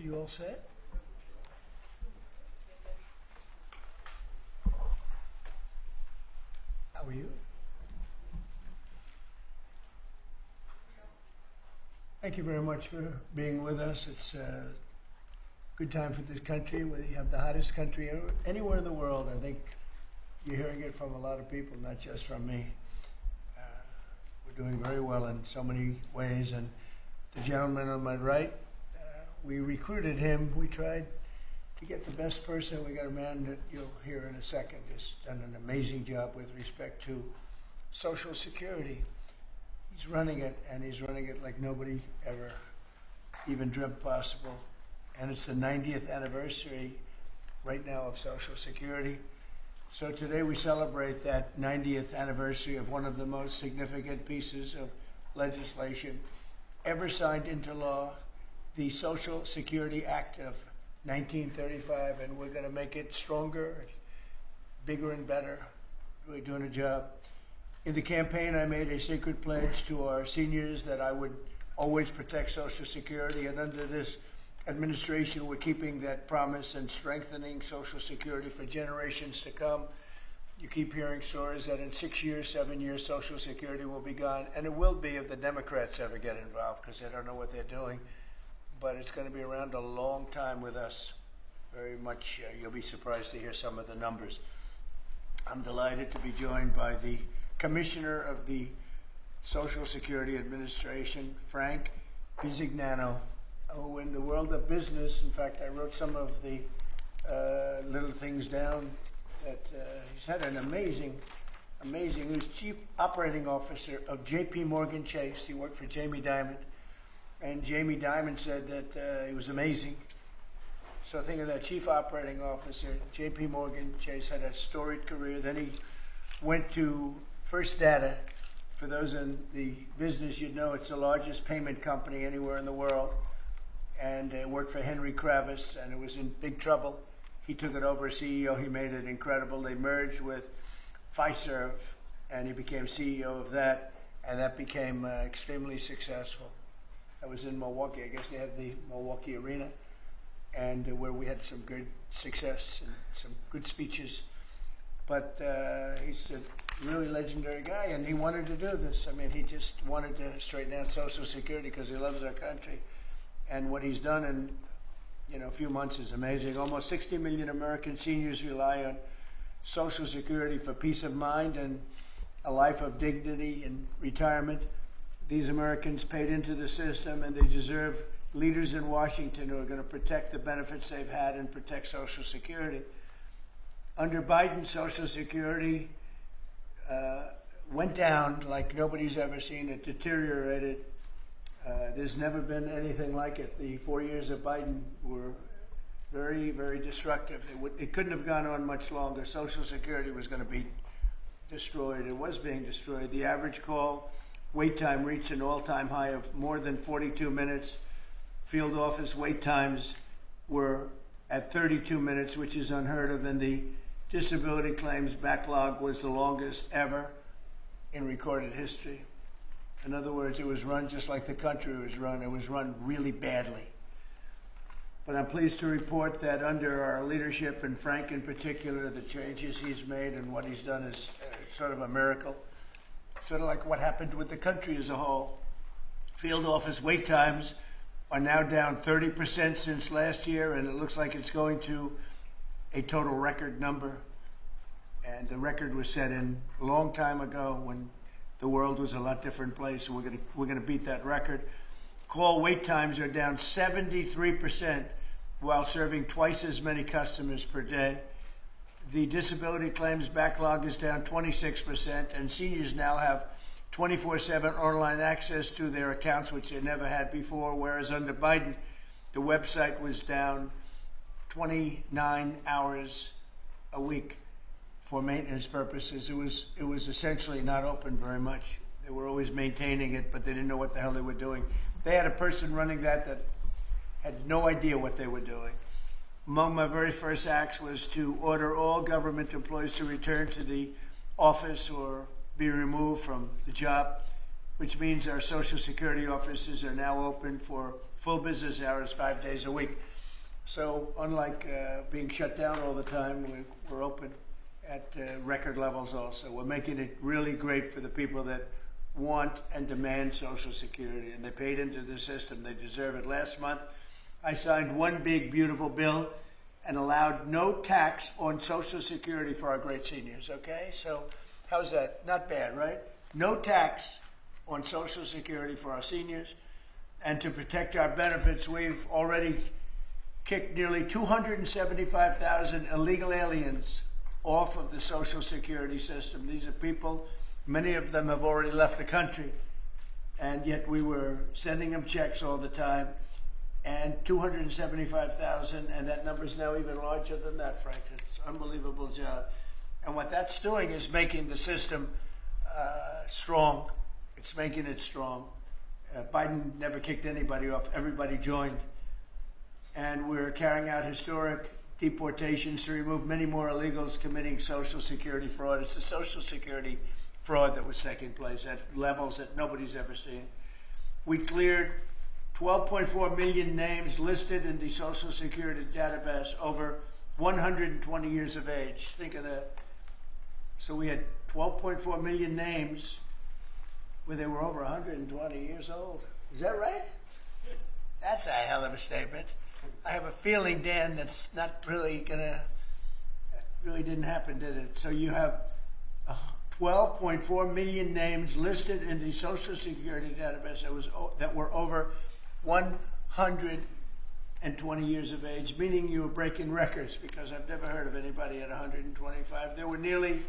you all set? How are you? Thank you very much for being with us. It's a good time for this country. We have the hottest country anywhere in the world. I think you're hearing it from a lot of people, not just from me. We're doing very well in so many ways. And the gentleman on my right, we recruited him. We tried to get the best person. We got a man that you'll hear in a second who's done an amazing job with respect to Social Security. He's running it, and he's running it like nobody ever even dreamt possible. And it's the 90th anniversary right now of Social Security. So today we celebrate that 90th anniversary of one of the most significant pieces of legislation ever signed into law, the Social Security Act of 1935, and we're going to make it stronger, bigger and better. Really doing a job. In the campaign, I made a sacred pledge to our seniors that I would always protect Social Security, and under this administration, we're keeping that promise and strengthening Social Security for generations to come. You keep hearing stories that in 6 years, 7 years, Social Security will be gone, and it will be if the Democrats ever get involved, because they don't know what they're doing. But it's going to be around a long time with us. Very much, you'll be surprised to hear some of the numbers. I'm delighted to be joined by the Commissioner of the Social Security Administration, Frank Bisignano, who in the world of business, in fact, I wrote some of the little things down that he's had an amazing, he was Chief Operating Officer of J.P. Morgan Chase. He worked for Jamie Dimon, and Jamie Dimon said that he was amazing. So think of that, Chief Operating Officer, J.P. Morgan Chase, had a storied career. Then he went to First Data. For those in the business, you'd know it's the largest payment company anywhere in the world. And worked for Henry Kravis, and it was in big trouble. He took it over as CEO. He made it incredible. They merged with Fiserv, and he became CEO of that, and that became extremely successful. I was in Milwaukee. I guess they have the Milwaukee Arena, and where we had some good success and some good speeches. But he's a really legendary guy, and he wanted to do this. I mean, he just wanted to straighten out Social Security because he loves our country. And what he's done in a few months is amazing. Almost 60 million American seniors rely on Social Security for peace of mind and a life of dignity in retirement. These Americans paid into the system, and they deserve leaders in Washington who are going to protect the benefits they've had and protect Social Security. Under Biden, Social Security went down like nobody's ever seen it, deteriorated. There's never been anything like it. The 4 years of Biden were very, very destructive. It couldn't have gone on much longer. Social Security was going to be destroyed. It was being destroyed. The average call wait time reached an all-time high of more than 42 minutes. Field office wait times were at 32 minutes, which is unheard of, and the disability claims backlog was the longest ever in recorded history. In other words, it was run just like the country was run. It was run really badly. But I'm pleased to report that under our leadership, and Frank in particular, the changes he's made and what he's done is sort of a miracle. Sort of like what happened with the country as a whole. Field office wait times are now down 30% since last year, and it looks like it's going to a total record number. And the record was set in a long time ago when the world was a lot different place, so we're gonna beat that record. Call wait times are down 73% while serving twice as many customers per day. The disability claims backlog is down 26%, and seniors now have 24/7 online access to their accounts, which they never had before, whereas under Biden, the website was down 29 hours a week. For maintenance purposes. It was essentially not open very much. They were always maintaining it, but they didn't know what the hell they were doing. They had a person running that had no idea what they were doing. Among my very first acts was to order all government employees to return to the office or be removed from the job, which means our Social Security offices are now open for full business hours 5 days a week. So unlike being shut down all the time, we're open at record levels also. We're making it really great for the people that want and demand Social Security, and they paid into the system. They deserve it. Last month, I signed one big, beautiful bill and allowed no tax on Social Security for our great seniors, okay? So how's that? Not bad, right? No tax on Social Security for our seniors. And to protect our benefits, we've already kicked nearly 275,000 illegal aliens off of the Social Security system. These are people, many of them have already left the country, and yet we were sending them checks all the time. And 275,000, and that number is now even larger than that, Frank. It's an unbelievable job. And what that's doing is making the system strong. It's making it strong. Biden never kicked anybody off. Everybody joined. And we're carrying out historic deportations to remove many more illegals committing Social Security fraud. It's the Social Security fraud that was taking place at levels that nobody's ever seen. We cleared 12.4 million names listed in the Social Security database over 120 years of age. Think of that. So we had 12.4 million names where they were over 120 years old. Is that right? That's a hell of a statement. I have a feeling, Dan, that's not really really didn't happen, did it? So you have 12.4 million names listed in the Social Security database that were over 120 years of age, meaning you were breaking records, because I've never heard of anybody at 125. There were nearly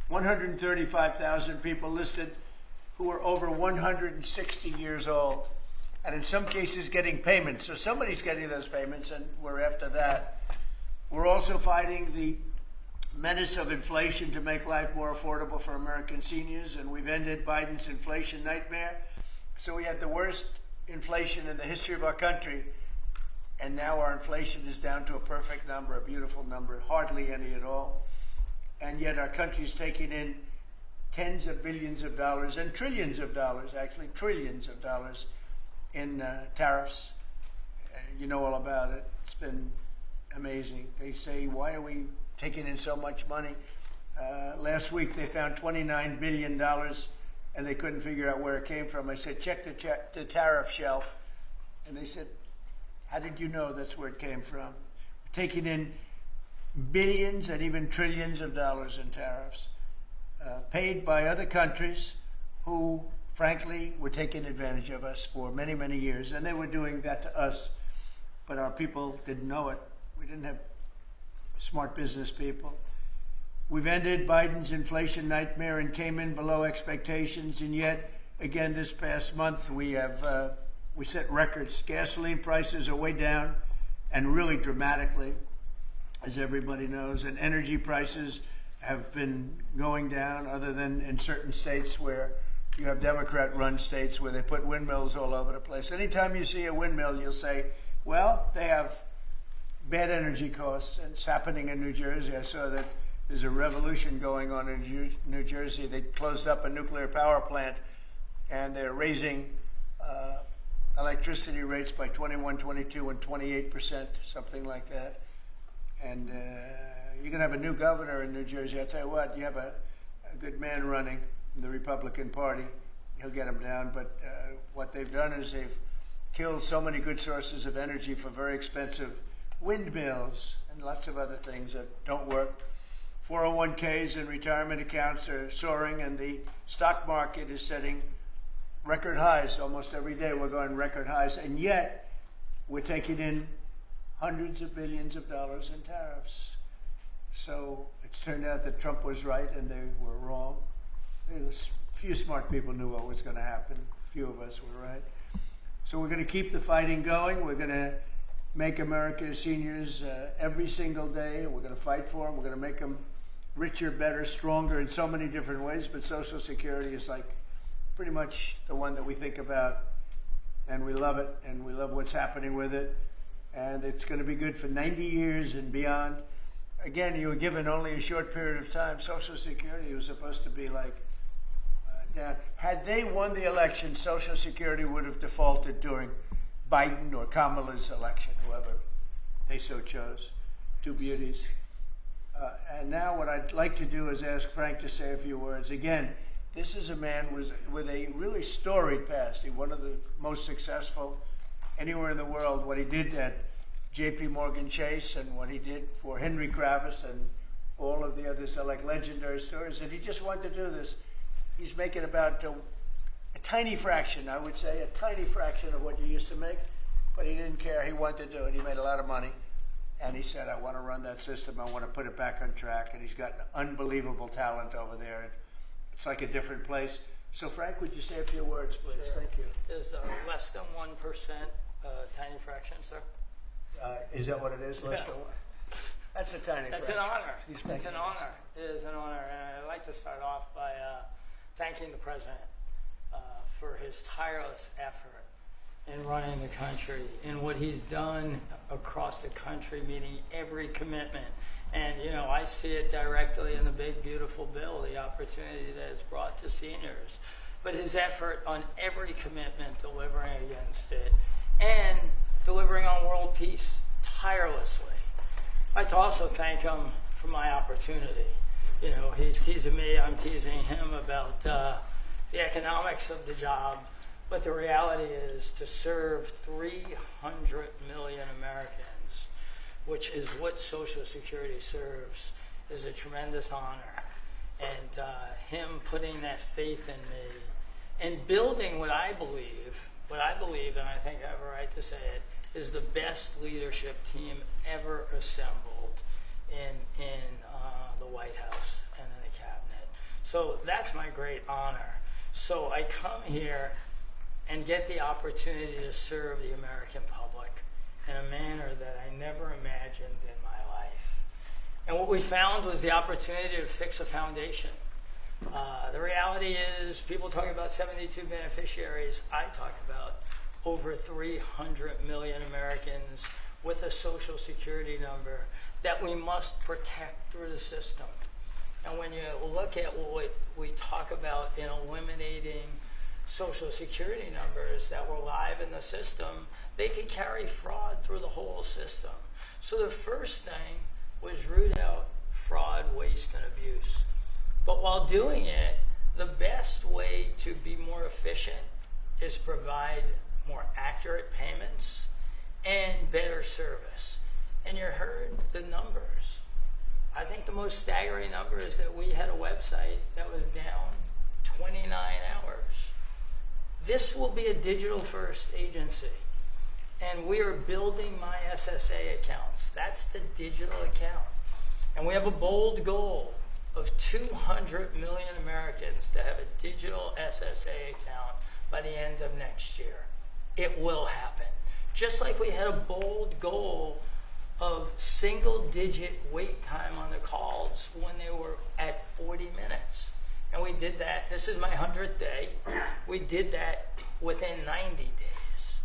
135,000 people listed who were over 160 years old, and in some cases getting payments. So somebody's getting those payments, and we're after that. We're also fighting the menace of inflation to make life more affordable for American seniors, and we've ended Biden's inflation nightmare. So we had the worst inflation in the history of our country, and now our inflation is down to a perfect number, a beautiful number, hardly any at all. And yet our country is taking in tens of billions of dollars and trillions of dollars, actually trillions of dollars in tariffs. You know all about it. It's been amazing. They say, why are we taking in so much money? Last week they found $29 billion and they couldn't figure out where it came from. I said, check the tariff shelf. And they said, how did you know that's where it came from? We're taking in billions and even trillions of dollars in tariffs, paid by other countries who, frankly, were taking advantage of us for many, many years. And they were doing that to us, but our people didn't know it. We didn't have smart business people. We've ended Biden's inflation nightmare and came in below expectations, and yet, again, this past month, we set records. Gasoline prices are way down, and really dramatically, as everybody knows, and energy prices have been going down, other than in certain states where you have Democrat-run states where they put windmills all over the place. Anytime you see a windmill, you'll say, well, they have bad energy costs, and it's happening in New Jersey. I saw that there's a revolution going on in New Jersey. They closed up a nuclear power plant, and they're raising electricity rates by 21, 22, and 28%, something like that. And you're going to have a new governor in New Jersey. I'll tell you what, you have a good man running the Republican Party. He'll get them down. But what they've done is they've killed so many good sources of energy for very expensive windmills and lots of other things that don't work. 401ks and retirement accounts are soaring, and the stock market is setting record highs. Almost every day we're going record highs, and yet we're taking in hundreds of billions of dollars in tariffs. So it's turned out that Trump was right and they were wrong. A few smart people knew what was going to happen. A few of us were right. So we're going to keep the fighting going. We're going to make America's seniors every single day. We're going to fight for them. We're going to make them richer, better, stronger in so many different ways. But Social Security is like pretty much the one that we think about, and we love it, and we love what's happening with it. And it's going to be good for 90 years and beyond. Again, you were given only a short period of time. Social Security was supposed to be like down. Had they won the election, Social Security would have defaulted during Biden or Kamala's election, whoever. they so chose. Two beauties. And now what I'd like to do is ask Frank to say a few words. Again, this is a man with a really storied past. He's one of the most successful anywhere in the world. What he did at J.P. Morgan Chase and what he did for Henry Kravis and all of the others are like legendary stories. And he just wanted to do this. He's making about a tiny fraction, I would say, a tiny fraction of what you used to make. But he didn't care. He wanted to do it. He made a lot of money. And he said, I want to run that system. I want to put it back on track. And he's got unbelievable talent over there. It's like a different place. So, Frank, would you say a few words, please? Sure. Thank you. Is less than 1% tiny fraction, sir? Is that what it is? Less than one? That's a tiny That's fraction. an honor. He's It's an making honor. It is an honor. And I'd like to start off by thanking the President for his tireless effort in running the country and what he's done across the country, meeting every commitment. And, you know, I see it directly in the big, beautiful bill, the opportunity that it's brought to seniors. But his effort on every commitment, delivering against it, and delivering on world peace tirelessly. I'd like to also thank him for my opportunity. You know, he's teasing me, I'm teasing him about the economics of the job. But the reality is to serve 300 million Americans, which is what Social Security serves, is a tremendous honor. And him putting that faith in me and building what I believe, and I think I have a right to say it, is the best leadership team ever assembled in the White House and in the cabinet. So that's my great honor. So I come here and get the opportunity to serve the American public in a manner that I never imagined in my life. And what we found was the opportunity to fix a foundation. The reality is, people talk about 72 beneficiaries. I talk about over 300 million Americans with a Social Security number that we must protect through the system. And when you look at what we talk about in eliminating Social Security numbers that were live in the system, they could carry fraud through the whole system. So the first thing was root out fraud, waste, and abuse. But while doing it, the best way to be more efficient is provide more accurate payments and better service. And you heard the numbers. I think the most staggering number is that we had a website that was down 29 hours. This will be a digital-first agency, and we are building my SSA accounts. That's the digital account. And we have a bold goal of 200 million Americans to have a digital SSA account by the end of next year. It will happen. Just like we had a bold goal of single-digit wait time on the calls when they were at 40 minutes. And we did that. This is my 100th day. We did that within 90 days,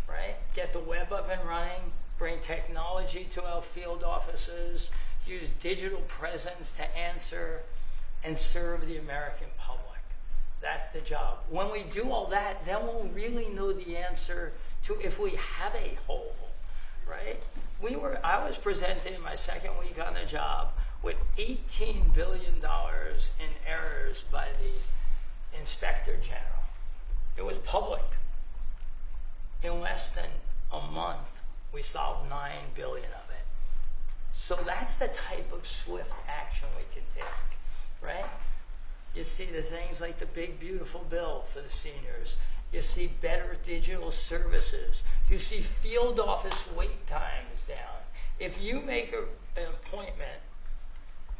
right? Get the web up and running, bring technology to our field offices, use digital presence to answer and serve the American public. That's the job. When we do all that, then we'll really know the answer to if we have a hole, right? I was presented in my second week on the job with $18 billion in errors by the Inspector General. It was public. In less than a month, we solved $9 billion of it. So that's the type of swift action we can take, right? You see the things like the big, beautiful bill for the seniors. You see better digital services. You see field office wait times down. If you make an appointment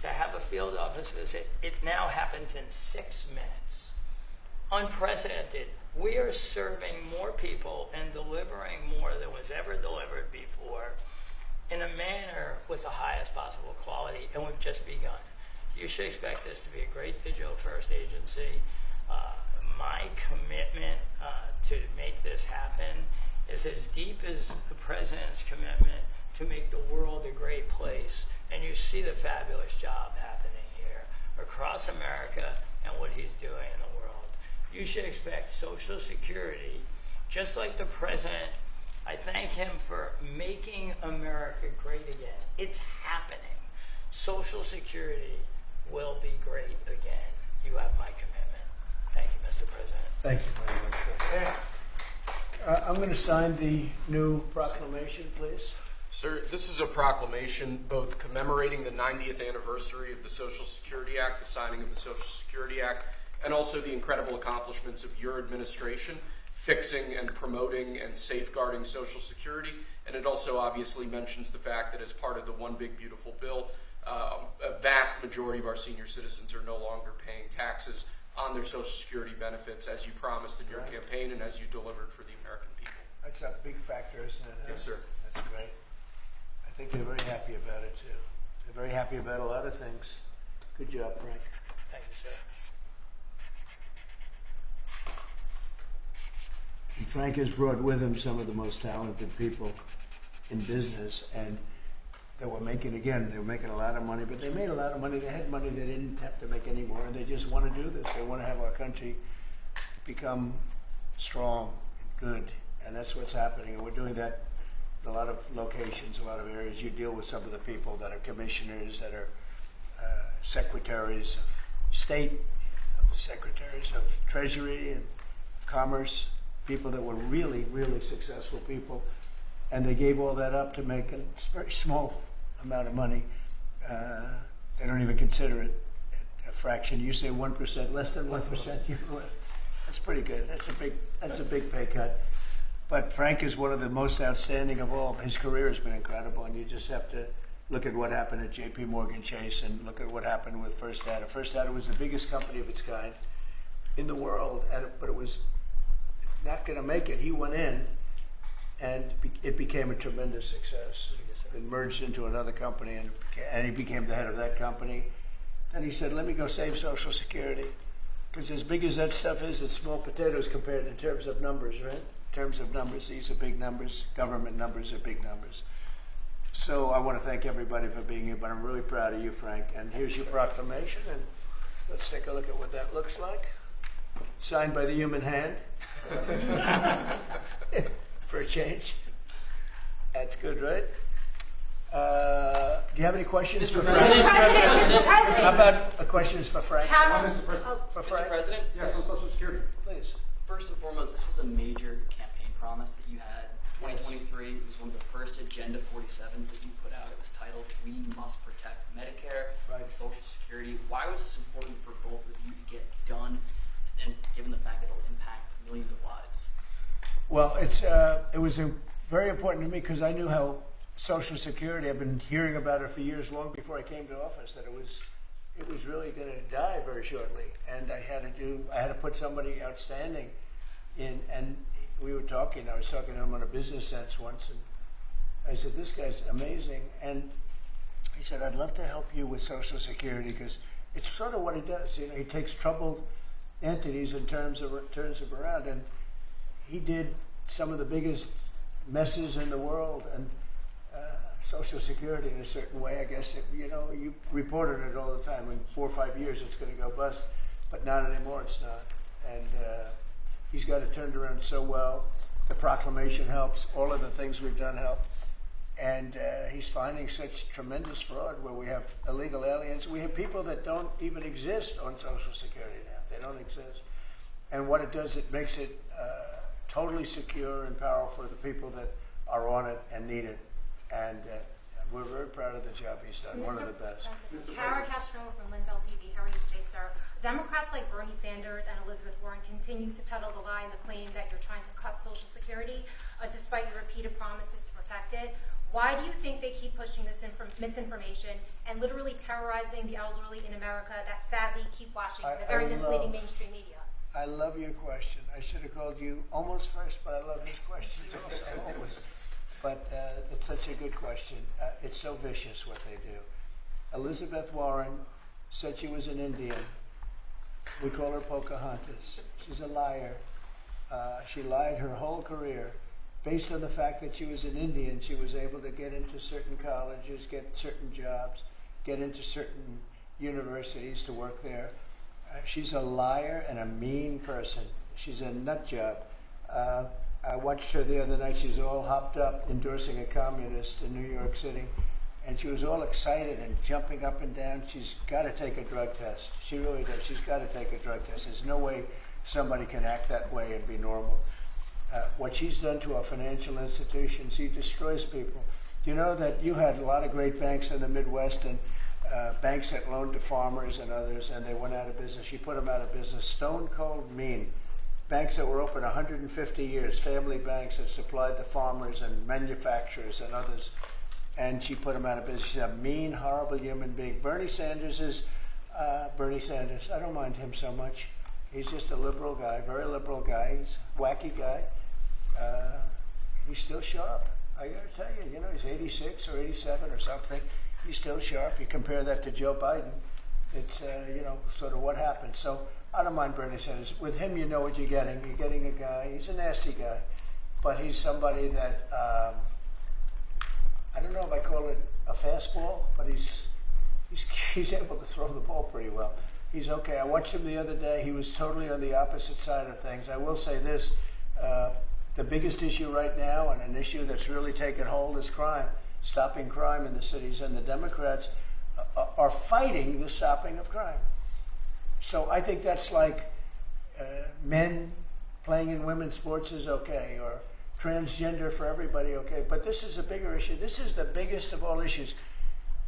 to have a field office visit, it now happens in 6 minutes. Unprecedented. We are serving more people and delivering more than was ever delivered before in a manner with the highest possible quality, and we've just begun. You should expect this to be a great digital-first agency. My commitment to make this happen is as deep as the President's commitment to make the world a great place. And you see the fabulous job happening here across America and what he's doing in the world. You should expect Social Security, just like the President I thank him for making America great again. It's happening. Social Security will be great again. You have my commitment. Thank you, Mr. President. Thank you very much. I'm going to sign the new proclamation, please. Sir, this is a proclamation both commemorating the 90th anniversary of the Social Security Act, the signing of the Social Security Act, and also the incredible accomplishments of your administration, fixing and promoting and safeguarding Social Security. And it also obviously mentions the fact that as part of the One Big Beautiful Bill, a vast majority of our senior citizens are no longer paying taxes on their Social Security benefits, as you promised in your campaign and as you delivered for the American people. That's a big factor, isn't it? Huh? Yes, sir. That's great. I think they're very happy about it, too. They're very happy about a lot of things. Good job, Frank. Thank you, sir. And Frank has brought with him some of the most talented people in business, and they were making a lot of money, but they made a lot of money. They had money they didn't have to make anymore, and they just want to do this. They want to have our country become strong and good, and that's what's happening. And we're doing that in a lot of locations, a lot of areas. You deal with some of the people that are commissioners, that are secretaries of state, secretaries of treasury and of commerce, people that were really, really successful people. And they gave all that up to make a very small amount of money. They don't even consider it a fraction. You say 1%, less than 1%. That's pretty good. That's a big pay cut. But Frank is one of the most outstanding of all. His career has been incredible, and you just have to look at what happened at J.P. Morgan Chase and look at what happened with First Data. First Data was the biggest company of its kind in the world, but it was not going to make it. He went in, and it became a tremendous success. It merged into another company, and he became the head of that company. Then he said, let me go save Social Security. Because as big as that stuff is, it's small potatoes compared in terms of numbers, right? In terms of numbers, these are big numbers. Government numbers are big numbers. So I want to thank everybody for being here, but I'm really proud of you, Frank. And here's your proclamation, and let's take a look at what that looks like. Signed by the human hand. For a change. That's good, right? Do you have any questions for Frank? Mr. President. How about questions for Frank? For Mr. Frank? President? Yes, on Social Security. Please. First and foremost, this was a major campaign promise that you had. 2023 it was one of the first Agenda 47s that you put out. It was titled, We Must Protect Medicare and Social Security. Why was this important for both of you to get done, and given the fact that it will impact millions of lives? Well, it was very important to me because I knew how Social Security, I've been hearing about it for years, long before I came to office, that it was really going to die very shortly. And I had to put somebody outstanding in, and I was talking to him on a business sense once, and I said, this guy's amazing. And he said, I'd love to help you with Social Security because it's sort of what he does. You know, he takes troubled entities and turns them around. And he did some of the biggest messes in the world, and Social Security in a certain way, I guess, you reported it all the time. In 4 or 5 years, it's going to go bust, but not anymore, it's not. And he's got it turned around so well. The proclamation helps. All of the things we've done help. And he's finding such tremendous fraud where we have illegal aliens. We have people that don't even exist on Social Security now. They don't exist. And what it does, it makes it totally secure and powerful for the people that are on it and need it. And we're very proud of the job he's done, one of the best. Kara Castro from Lindell TV. How are you today, sir? Democrats like Bernie Sanders and Elizabeth Warren continue to peddle the lie and the claim that you're trying to cut Social Security, despite your repeated promises to protect it. Why do you think they keep pushing this misinformation and literally terrorizing the elderly in America that sadly keep watching the very misleading mainstream media? I love your question. I should have called you almost first, but I love his questions also, always. But it's such a good question. It's so vicious what they do. Elizabeth Warren said she was an Indian. We call her Pocahontas. She's a liar. She lied her whole career. Based on the fact that she was an Indian, she was able to get into certain colleges, get certain jobs, get into certain universities to work there. She's a liar and a mean person. She's a nut job. I watched her the other night. She's all hopped up endorsing a communist in New York City. And she was all excited and jumping up and down. She's got to take a drug test. She really does. She's got to take a drug test. There's no way somebody can act that way and be normal. What she's done to our financial institutions, she destroys people. Do you know that you had a lot of great banks in the Midwest and banks that loaned to farmers and others, and they went out of business? She put them out of business. Stone cold mean. Banks that were open 150 years, family banks that supplied the farmers and manufacturers and others, and she put them out of business. She's a mean, horrible human being. Bernie Sanders is Bernie Sanders. I don't mind him so much. He's just a liberal guy, very liberal guy. He's a wacky guy. He's still sharp. I got to tell you, you know, he's 86 or 87 or something. He's still sharp. You compare that to Joe Biden, it's, you know, sort of what happened. So I don't mind Bernie Sanders. With him, you know what you're getting. You're getting a guy, he's a nasty guy, but he's somebody that, I don't know if I call it a fastball, but he's able to throw the ball pretty well. He's okay. I watched him the other day. He was totally on the opposite side of things. I will say this, the biggest issue right now, and an issue that's really taken hold, is crime, stopping crime in the cities. And the Democrats are fighting the stopping of crime. So I think that's like men playing in women's sports is okay, or transgender for everybody, okay. But this is a bigger issue. This is the biggest of all issues.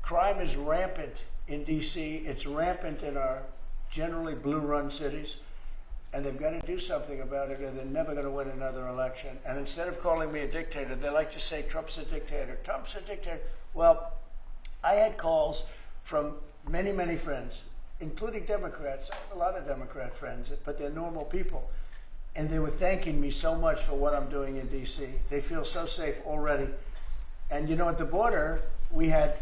Crime is rampant in D.C. It's rampant in our generally blue-run cities. And they've got to do something about it, or they're never going to win another election. And instead of calling me a dictator, they like to say Trump's a dictator. Trump's a dictator. Well, I had calls from many, many friends, including Democrats. I have a lot of Democrat friends, but they're normal people. And they were thanking me so much for what I'm doing in D.C. They feel so safe already. And you know, at the border, we had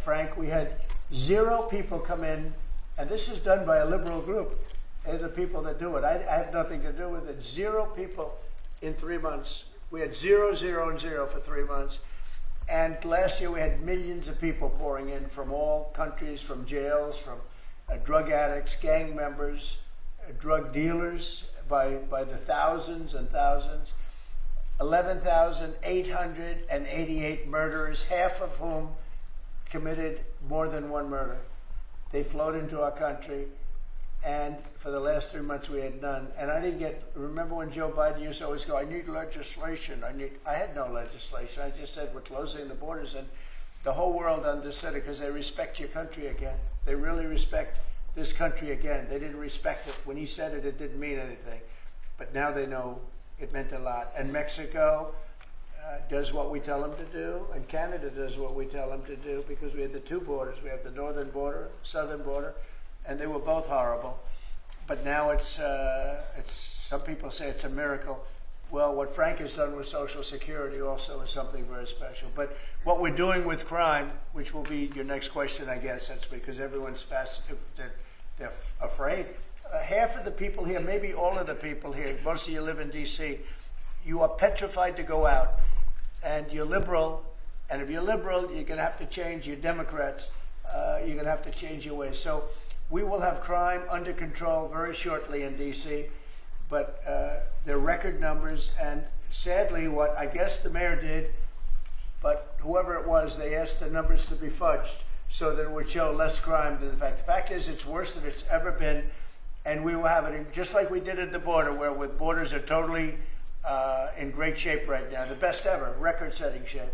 0 people come in, and this is done by a liberal group. They're the people that do it. I have nothing to do with it. 0 people in 3 months. We had 0, 0, and 0 for 3 months. And last year we had millions of people pouring in from all countries, from jails, from drug addicts, gang members, drug dealers by the thousands and thousands. 11,888 murderers, half of whom committed more than one murder. They flowed into our country. And for the last 3 months, we had none. And I didn't remember when Joe Biden used to always go, I need legislation. I had no legislation. I just said, we're closing the borders. And the whole world understood it because they respect your country again. They really respect this country again. They didn't respect it. When he said it, it didn't mean anything. But now they know it meant a lot. And Mexico does what we tell them to do. And Canada does what we tell them to do, because we have the 2 borders. We have the northern border, southern border. And they were both horrible. But now it's some people say it's a miracle. Well, what Frank has done with Social Security also is something very special. But what we're doing with crime, which will be your next question, I guess, that's because everyone's they're afraid. Half of the people here, maybe all of the people here, most of you live in D.C., you are petrified to go out. And you're liberal. And if you're liberal, you're going to have to change. You're Democrats. You're going to have to change your ways. So we will have crime under control very shortly in D.C., but they're record numbers. And sadly, what I guess the mayor did, but whoever it was, they asked the numbers to be fudged so that it would show less crime than the fact. The fact is, it's worse than it's ever been, and we will have it just like we did at the border, where with borders are totally in great shape right now, the best ever, record-setting shape.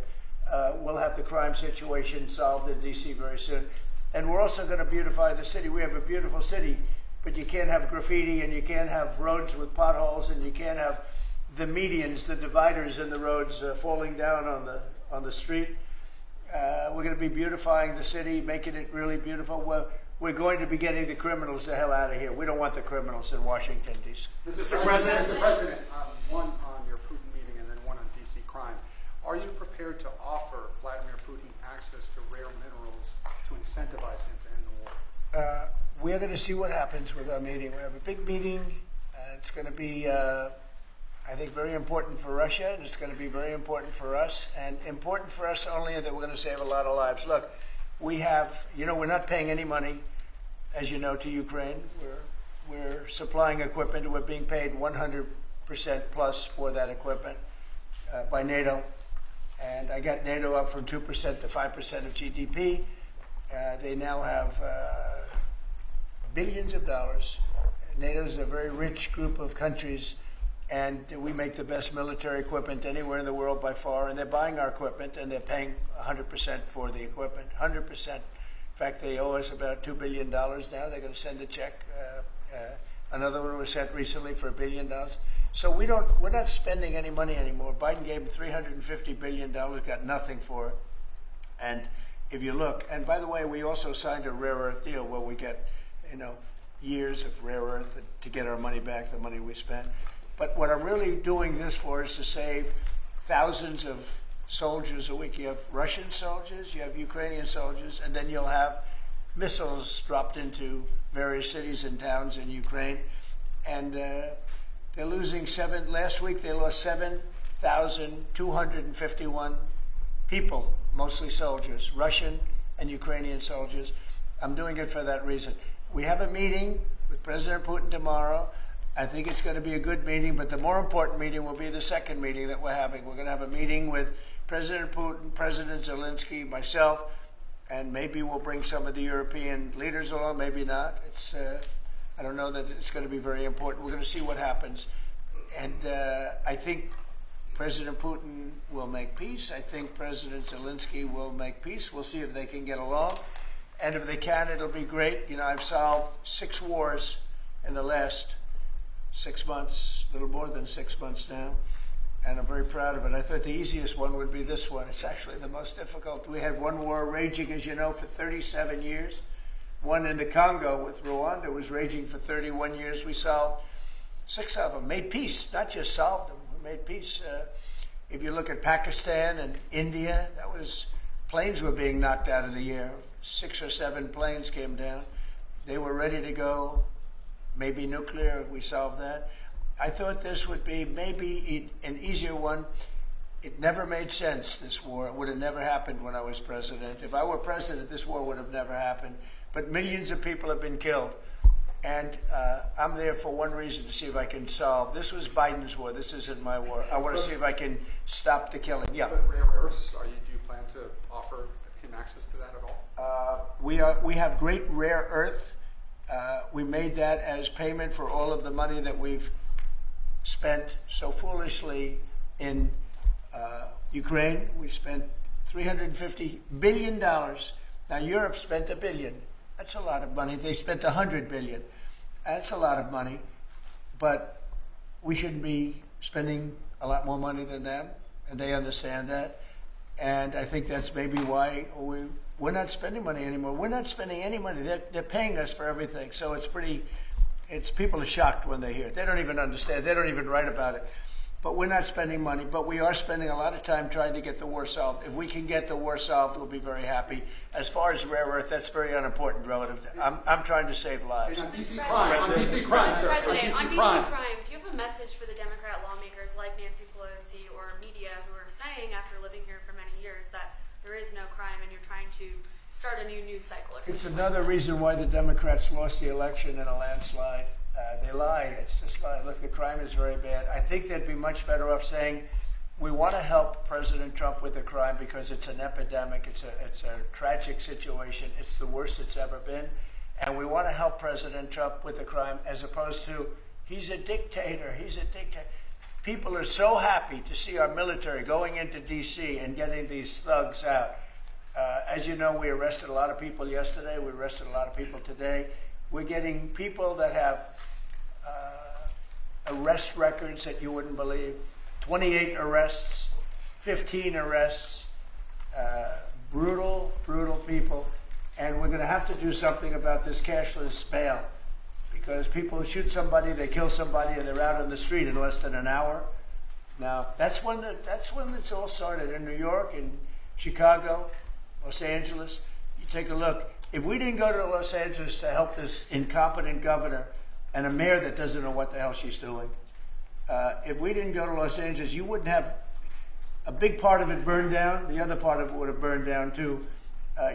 We'll have the crime situation solved in D.C. very soon. And we're also going to beautify the city. We have a beautiful city, but you can't have graffiti, and you can't have roads with potholes, and you can't have the medians, the dividers in the roads falling down on the street. We're going to be beautifying the city, making it really beautiful. We're going to be getting the criminals the hell out of here. We don't want the criminals in Washington, D.C. Mr. President, one on your Putin meeting and then one on D.C. crime. Are you prepared to offer Vladimir Putin access to rare minerals to incentivize him to end the war? We're going to see what happens with our meeting. We have a big meeting. It's going to be, I think, very important for Russia, and it's going to be very important for us, and important for us only that we're going to save a lot of lives. Look, we have, we're not paying any money, as you know, to Ukraine. We're supplying equipment. We're being paid 100% plus for that equipment. by NATO. And I got NATO up from 2% to 5% of GDP. They now have billions of dollars. NATO is a very rich group of countries, and we make the best military equipment anywhere in the world by far. And they're buying our equipment, and they're paying 100% for the equipment, 100%. In fact, they owe us about $2 billion now. They're going to send a check. Another one was sent recently for $1 billion. So we're not spending any money anymore. Biden gave them $350 billion, got nothing for it. And if you look, and by the way, we also signed a rare earth deal where we get, years of rare earth to get our money back, the money we spent. But what I'm really doing this for is to save thousands of soldiers a week. You have Russian soldiers, you have Ukrainian soldiers, and then you'll have missiles dropped into various cities and towns in Ukraine. And they're losing last week they lost 7,251 people, mostly soldiers, Russian and Ukrainian soldiers. I'm doing it for that reason. We have a meeting with President Putin tomorrow. I think it's going to be a good meeting, but the more important meeting will be the second meeting that we're having. We're going to have a meeting with President Putin, President Zelensky, myself, and maybe we'll bring some of the European leaders along, maybe not. I don't know that it's going to be very important. We're going to see what happens. And I think President Putin will make peace. I think President Zelensky will make peace. We'll see if they can get along. And if they can, it'll be great. I've solved 6 wars in the last 6 months, a little more than 6 months now. And I'm very proud of it. I thought the easiest one would be this one. It's actually the most difficult. We had one war raging, as you know, for 37 years. One in the Congo with Rwanda was raging for 31 years. We solved 6 of them, made peace, not just solved them, we made peace. If you look at Pakistan and India, planes were being knocked out of the air. 6 or 7 planes came down. They were ready to go, maybe nuclear, we solved that. I thought this would be maybe an easier one. It never made sense, this war. It would have never happened when I was president. If I were president, this war would have never happened. But millions of people have been killed. And I'm there for one reason, to see if I can solve. This was Biden's war. This isn't my war. I want to see if I can stop the killing. Yeah. But rare earths, do you plan to offer him access to that at all? We have great rare earth. We made that as payment for all of the money that we've spent so foolishly in Ukraine. We spent $350 billion. Now Europe spent $1 billion. That's a lot of money. They spent $100 billion. That's a lot of money. But we shouldn't be spending a lot more money than them, and they understand that. And I think that's maybe why we're not spending money anymore. We're not spending any money. They're paying us for everything. So people are shocked when they hear it. They don't even understand. They don't even write about it. But we're not spending money. But we are spending a lot of time trying to get the war solved. If we can get the war solved, we'll be very happy. As far as rare earth, that's very unimportant relative to, I'm trying to save lives. On DC crime, sir. Mr. President, on DC crime, do you have a message for the Democrat lawmakers like Nancy Pelosi or media who are saying, after living here for many years, that there is no crime and you're trying to start a new news cycle? It's another reason why the Democrats lost the election in a landslide. They lie. It's just lie. Look, the crime is very bad. I think they'd be much better off saying, we want to help President Trump with the crime because it's an epidemic. It's a tragic situation. It's the worst it's ever been. And we want to help President Trump with the crime, as opposed to, he's a dictator. He's a dictator. People are so happy to see our military going into D.C. and getting these thugs out. As you know, we arrested a lot of people yesterday. We arrested a lot of people today. We're getting people that have arrest records that you wouldn't believe. 28 arrests, 15 arrests, brutal, brutal people. And we're going to have to do something about this cashless bail, because people shoot somebody, they kill somebody, and they're out on the street in less than an hour. Now, that's when it's all started, in New York, in Chicago, Los Angeles. You take a look. If we didn't go to Los Angeles to help this incompetent governor and a mayor that doesn't know what the hell she's doing, if we didn't go to Los Angeles, you wouldn't have a big part of it burned down. The other part of it would have burned down too.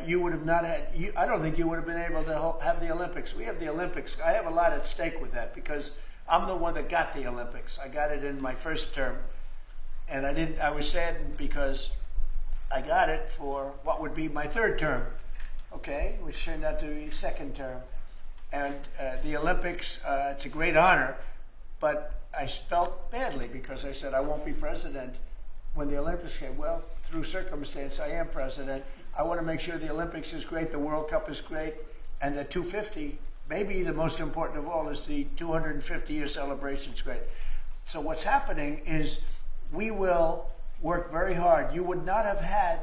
You would have not had, I don't think you would have been able to have the Olympics. We have the Olympics. I have a lot at stake with that because I'm the one that got the Olympics. I got it in my first term. And I was saddened because I got it for what would be my third term, okay, which turned out to be second term. And the Olympics, it's a great honor, but I felt badly because I said I won't be president when the Olympics came. Well, through circumstance, I am president. I want to make sure the Olympics is great, the World Cup is great, and the 250, maybe the most important of all, is the 250-year celebration is great. So what's happening is we will work very hard. You would not have had,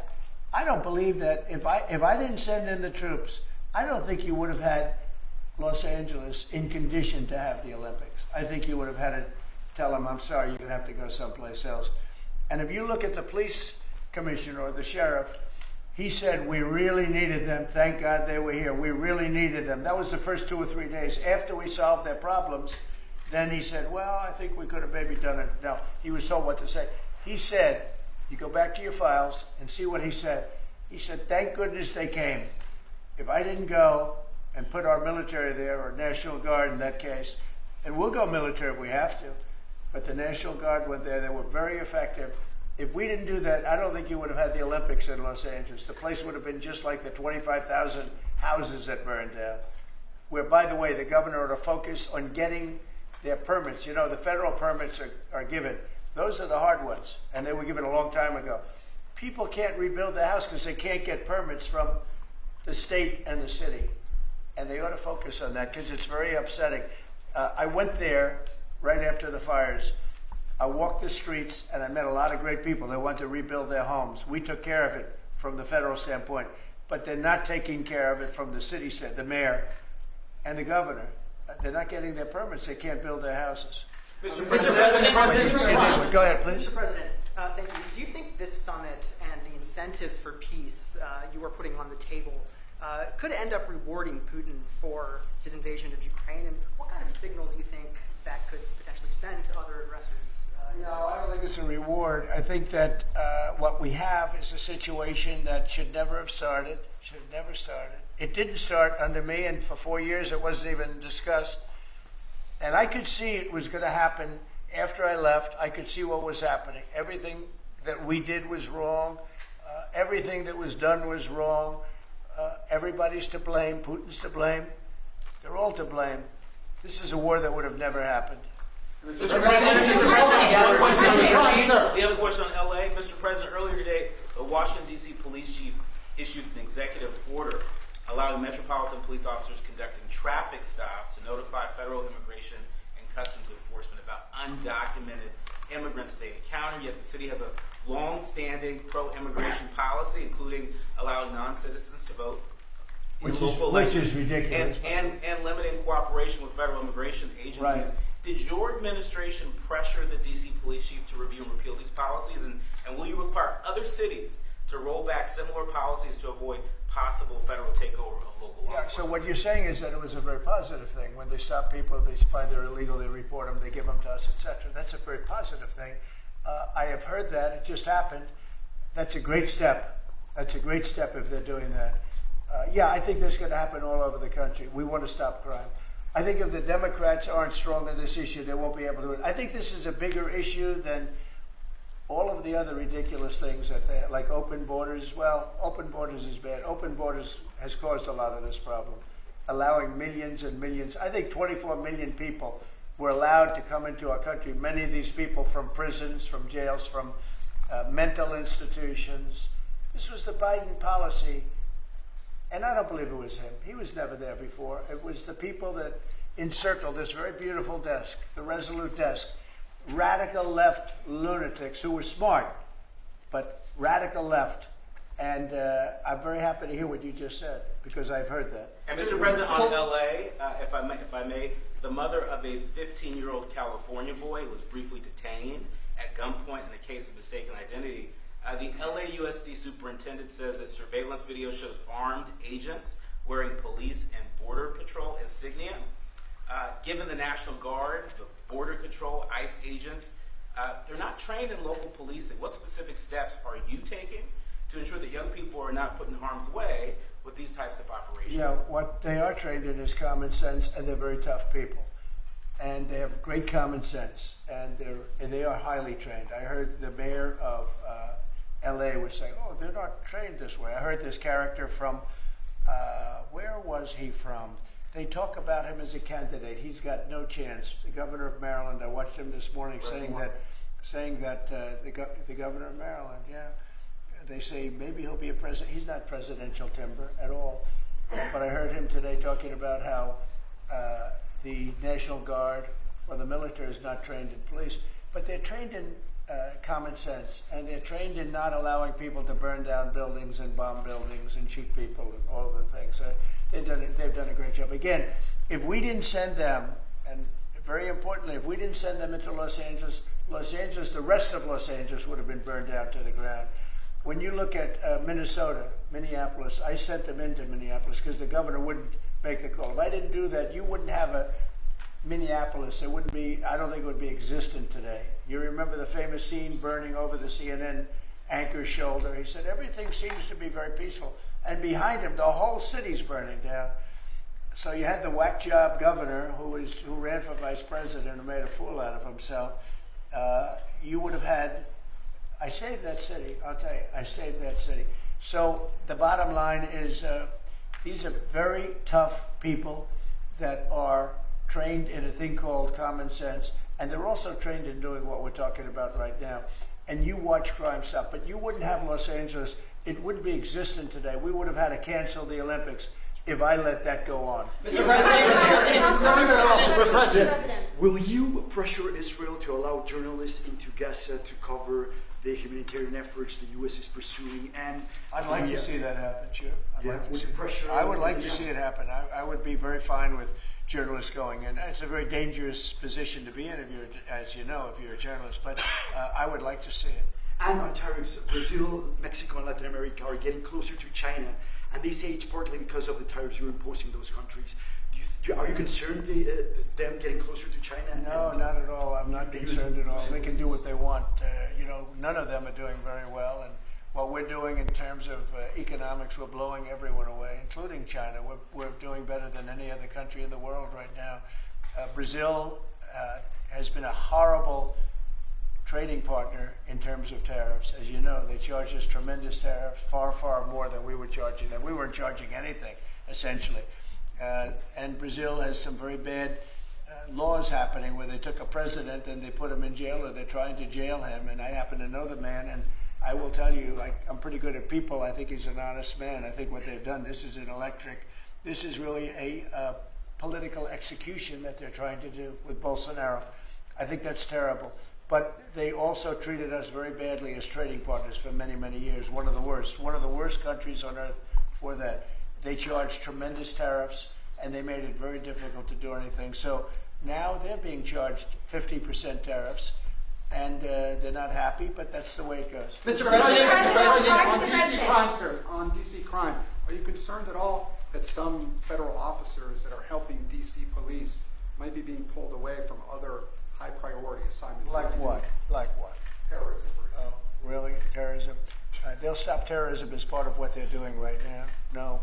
I don't believe that if I didn't send in the troops, I don't think you would have had Los Angeles in condition to have the Olympics. I think you would have had to tell them, I'm sorry, you're going to have to go someplace else. And if you look at the police commissioner or the sheriff, he said, we really needed them. Thank God they were here. We really needed them. That was the first 2 or 3 days. After we solved their problems, then he said, well, I think we could have maybe done it. No, he was told what to say. He said, you go back to your files and see what he said. He said, thank goodness they came. If I didn't go and put our military there, or National Guard in that case, and we'll go military if we have to, but the National Guard went there. They were very effective. If we didn't do that, I don't think you would have had the Olympics in Los Angeles. The place would have been just like the 25,000 houses that burned down, where, by the way, the governor ought to focus on getting their permits. You know, the federal permits are given. Those are the hard ones, and they were given a long time ago. People can't rebuild their house because they can't get permits from the state and the city, and they ought to focus on that because it's very upsetting. I went there right after the fires. I walked the streets, and I met a lot of great people that want to rebuild their homes. We took care of it from the federal standpoint, but they're not taking care of it from the city side, the mayor and the governor. They're not getting their permits. They can't build their houses. Mr. President, Go ahead, please. Mr. President, thank you. Do you think this summit and the incentives for peace you are putting on the table could end up rewarding Putin for his invasion of Ukraine? And what kind of signal do you think that could potentially send to other aggressors? No, I don't think it's a reward. I think that what we have is a situation that should never have started. It didn't start under me, and for 4 years it wasn't even discussed. And I could see it was going to happen after I left. I could see what was happening. Everything that we did was wrong. Everything that was done was wrong. Everybody's to blame. Putin's to blame. They're all to blame. This is a war that would have never happened. Mr. President, we have a question on LA. Mr. President, earlier today, the Washington, D.C. police chief issued an executive order allowing metropolitan police officers conducting traffic stops to notify federal immigration and customs enforcement about undocumented immigrants that they encounter. Yet the city has a long-standing pro-immigration policy, including allowing non-citizens to vote in local elections, which is ridiculous. And limiting cooperation with federal immigration agencies. Right. Did your administration pressure the D.C. police chief to review and repeal these policies? And will you require other cities to roll back similar policies to avoid possible federal takeover of local law enforcement? So what you're saying is that it was a very positive thing. When they stop people, they find they're illegal, they report them, they give them to us, etc. That's a very positive thing. I have heard that. It just happened. That's a great step. That's a great step if they're doing that. Yeah, I think that's going to happen all over the country. We want to stop crime. I think if the Democrats aren't strong on this issue, they won't be able to do it. I think this is a bigger issue than all of the other ridiculous things that they have, like open borders. Well, open borders is bad. Open borders has caused a lot of this problem, allowing millions and millions. I think 24 million people were allowed to come into our country. Many of these people from prisons, from jails, from mental institutions. This was the Biden policy. And I don't believe it was him. He was never there before. It was the people that encircled this very beautiful desk, the Resolute desk. Radical left lunatics who were smart, but radical left. And I'm very happy to hear what you just said, because I've heard that. And Mr. President, on LA, if I may, the mother of a 15-year-old California boy was briefly detained at gunpoint in a case of mistaken identity. The LAUSD superintendent says that surveillance video shows armed agents wearing police and border patrol insignia. Given the National Guard, the Border Control, ICE agents, they're not trained in local policing. What specific steps are you taking to ensure that young people are not put in harm's way with these types of operations? You know, what they are trained in is common sense, and they're very tough people. and they have great common sense, and they are highly trained. I heard the mayor of L.A. was saying, "Oh, they're not trained this way." I heard this character from where was he from? They talk about him as a candidate. He's got no chance. The governor of Maryland. I watched him this morning saying that the governor of Maryland. Yeah, they say maybe he'll be a president. He's not presidential timber at all. But I heard him today talking about how the National Guard or the military is not trained in police, but they're trained in common sense, and they're trained in not allowing people to burn down buildings and bomb buildings and shoot people and all of the things. They've done a great job. Again, if we didn't send them, and very importantly, if we didn't send them into Los Angeles, the rest of Los Angeles would have been burned down to the ground. When you look at Minneapolis, I sent them into Minneapolis because the governor wouldn't make the call. If I didn't do that, you wouldn't have a Minneapolis. It wouldn't be, I don't think it would be existent today. You remember the famous scene burning over the CNN anchor's shoulder? He said, everything seems to be very peaceful. And behind him, the whole city's burning down. So you had the whack job governor who ran for vice president and made a fool out of himself. You would have had, I saved that city, I'll tell you, I saved that city. So the bottom line is these are very tough people that are trained in a thing called common sense, and they're also trained in doing what we're talking about right now. And you watch crime stop, but you wouldn't have Los Angeles, it wouldn't be existent today. We would have had to cancel the Olympics if I let that go on. Mr. President, will you pressure Israel to allow journalists into Gaza to cover the humanitarian efforts the U.S. is pursuing? And I'd like to see that happen, sure. I would like to see it happen. I would be very fine with journalists going in. It's a very dangerous position to be in, as you know, if you're a journalist, but I would like to see it. And on tariffs, Brazil, Mexico, and Latin America are getting closer to China, and they say it's partly because of the tariffs you're imposing those countries. Are you concerned them getting closer to China? No, not at all. I'm not concerned at all. They can do what they want. None of them are doing very well, and what we're doing in terms of economics, we're blowing everyone away, including China. We're doing better than any other country in the world right now. Brazil has been a horrible trading partner in terms of tariffs. As you know, they charge us tremendous tariffs, far, far more than we were charging them. We weren't charging anything, essentially. And Brazil has some very bad laws happening where they took a president and they put him in jail, or they're trying to jail him. And I happen to know the man, and I will tell you, I'm pretty good at people. I think he's an honest man. I think what they've done, this is really a political execution that they're trying to do with Bolsonaro. I think that's terrible. But they also treated us very badly as trading partners for many, many years. One of the worst countries on earth for that. They charged tremendous tariffs, and they made it very difficult to do anything. So now they're being charged 50% tariffs, and they're not happy, but that's the way it goes. Mr. President, on DC crime, are you concerned at all that some federal officers that are helping DC police might be being pulled away from other high priority assignments? Like what? Terrorism, for example. Oh, really? Terrorism? They'll stop terrorism as part of what they're doing right now. No.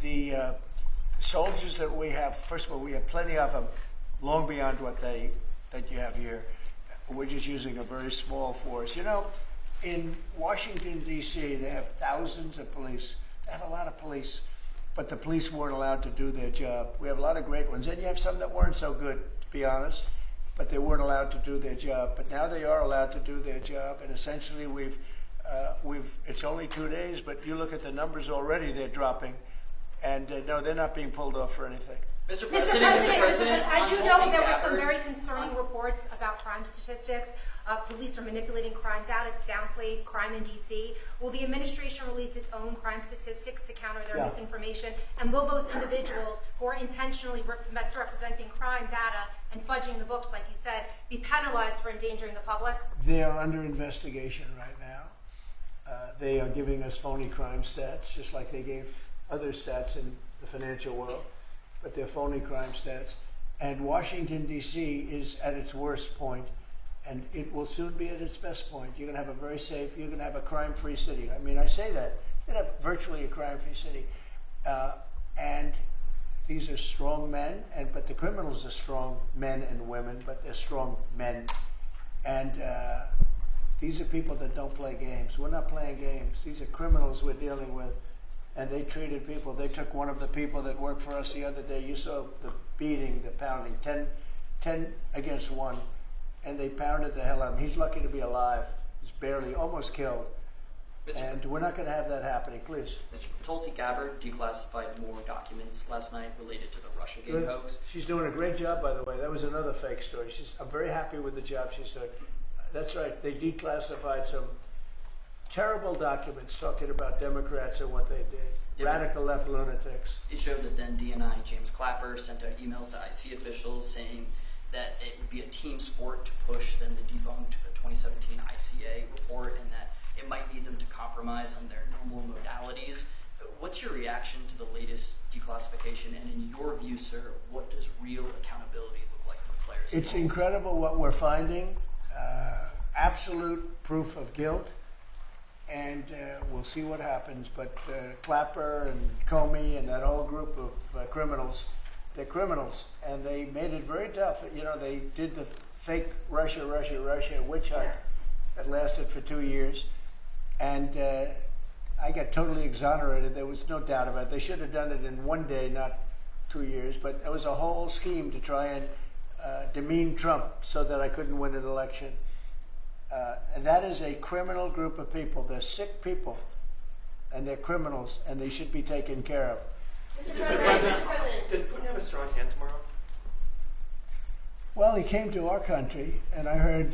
The soldiers that we have, first of all, we have plenty of them, long beyond what that you have here. We're just using a very small force. You know, in Washington, D.C., they have thousands of police. They have a lot of police, but the police weren't allowed to do their job. We have a lot of great ones, and you have some that weren't so good, to be honest, but they weren't allowed to do their job. But now they are allowed to do their job, and essentially it's only 2 days, but you look at the numbers already, they're dropping, and no, they're not being pulled off for anything. Mr. President, as you know, there were some very concerning reports about crime statistics. Police are manipulating crime data to downplay crime in D.C. Will the administration release its own crime statistics to counter their misinformation? And will those individuals who are intentionally misrepresenting crime data and fudging the books, like you said, be penalized for endangering the public? They are under investigation right now. They are giving us phony crime stats, just like they gave other stats in the financial world, but they're phony crime stats. And Washington, D.C. is at its worst point, and it will soon be at its best point. You're going to have a very safe, you're going to have a crime-free city. I mean, I say that. You're going to have virtually a crime-free city. And these are strong men, but the criminals are strong men and women, but they're strong men. And these are people that don't play games. We're not playing games. These are criminals we're dealing with. And they treated people. They took one of the people that worked for us the other day. You saw the beating, the pounding, 10 against 1. And they pounded the hell out of him. He's lucky to be alive. He's barely, almost killed. And we're not going to have that happening, please. Mr. Tulsi Gabbard declassified more documents last night related to the Russiagate hoax. She's doing a great job, by the way. That was another fake story. I'm very happy with the job she's doing. That's right. They declassified some terrible documents talking about Democrats and what they did. Yeah. Radical left lunatics. It showed that then DNI James Clapper sent out emails to IC officials saying that it would be a team sport to push then the debunked 2017 ICA report, and that it might lead them to compromise on their normal modalities. What's your reaction to the latest declassification? And in your view, sir, what does real accountability look like for players? It's incredible what we're finding. Absolute proof of guilt. And we'll see what happens. But Clapper and Comey and that whole group of criminals, they're criminals. And they made it very tough. You know, they did the fake Russia witch hunt that lasted for 2 years. And I got totally exonerated. There was no doubt about it. They should have done it in 1 day, not 2 years. But it was a whole scheme to try and demean Trump so that I couldn't win an election. And that is a criminal group of people. They're sick people, and they're criminals, and they should be taken care of. Mr. President, does Putin have a strong hand tomorrow? Well, he came to our country, and I heard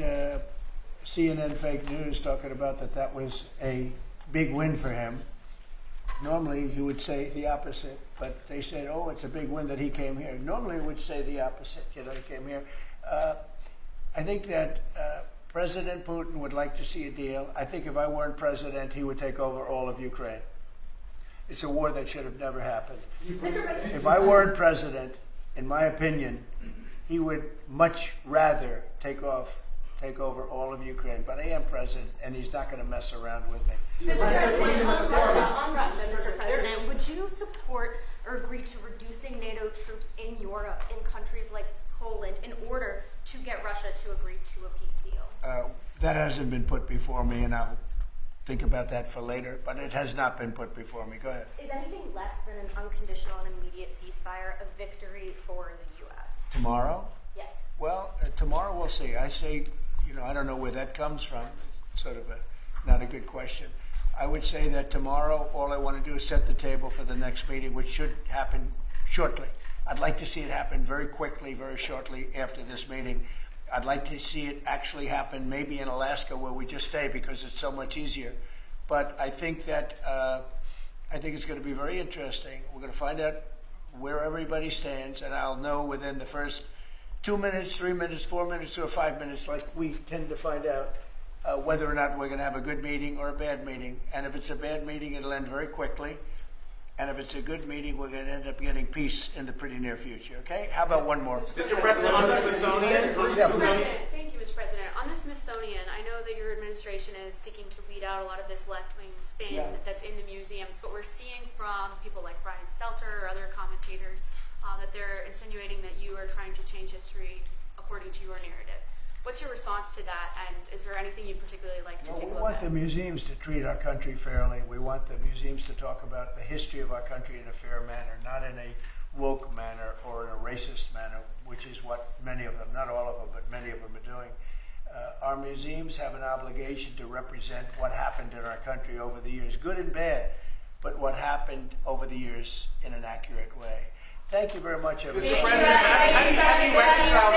CNN fake news talking about that was a big win for him. Normally, he would say the opposite, but they said, oh, it's a big win that he came here. Normally, he would say the opposite, he came here. I think that President Putin would like to see a deal. I think if I weren't president, he would take over all of Ukraine. It's a war that should have never happened. If I weren't president, in my opinion, he would much rather take over all of Ukraine. But I am president, and he's not going to mess around with me. Mr. President, on Russia, Mr. President, would you support or agree to reducing NATO troops in Europe, in countries like Poland, in order to get Russia to agree to a peace deal? That hasn't been put before me, and I'll think about that for later, but it has not been put before me. Go ahead. Is anything less than an unconditional and immediate ceasefire a victory for the U.S.? Tomorrow? Yes. Well, tomorrow we'll see. I say, I don't know where that comes from. Sort of not a good question. I would say that tomorrow all I want to do is set the table for the next meeting, which should happen shortly. I'd like to see it happen very quickly, very shortly after this meeting. I'd like to see it actually happen maybe in Alaska where we just stay because it's so much easier. But I think that it's going to be very interesting. We're going to find out where everybody stands, and I'll know within the first 2 minutes, 3 minutes, 4 minutes, or 5 minutes, like we tend to find out whether or not we're going to have a good meeting or a bad meeting. And if it's a bad meeting, it'll end very quickly. And if it's a good meeting, we're going to end up getting peace in the pretty near future. Okay? How about one more? Mr. President, on the Smithsonian. Thank you, Mr. President. On the Smithsonian, I know that your administration is seeking to weed out a lot of this left-wing spin that's in the museums, but we're seeing from people like Brian Stelter or other commentators that they're insinuating that you are trying to change history according to your narrative. What's your response to that, and is there anything you'd particularly like to take a look at? We want the museums to treat our country fairly. We want the museums to talk about the history of our country in a fair manner, not in a woke manner or in a racist manner, which is what many of them, not all of them, but many of them are doing. Our museums have an obligation to represent what happened in our country over the years, good and bad, but what happened over the years in an accurate way. Thank you very much, everybody. Mr. President, how do you reconcile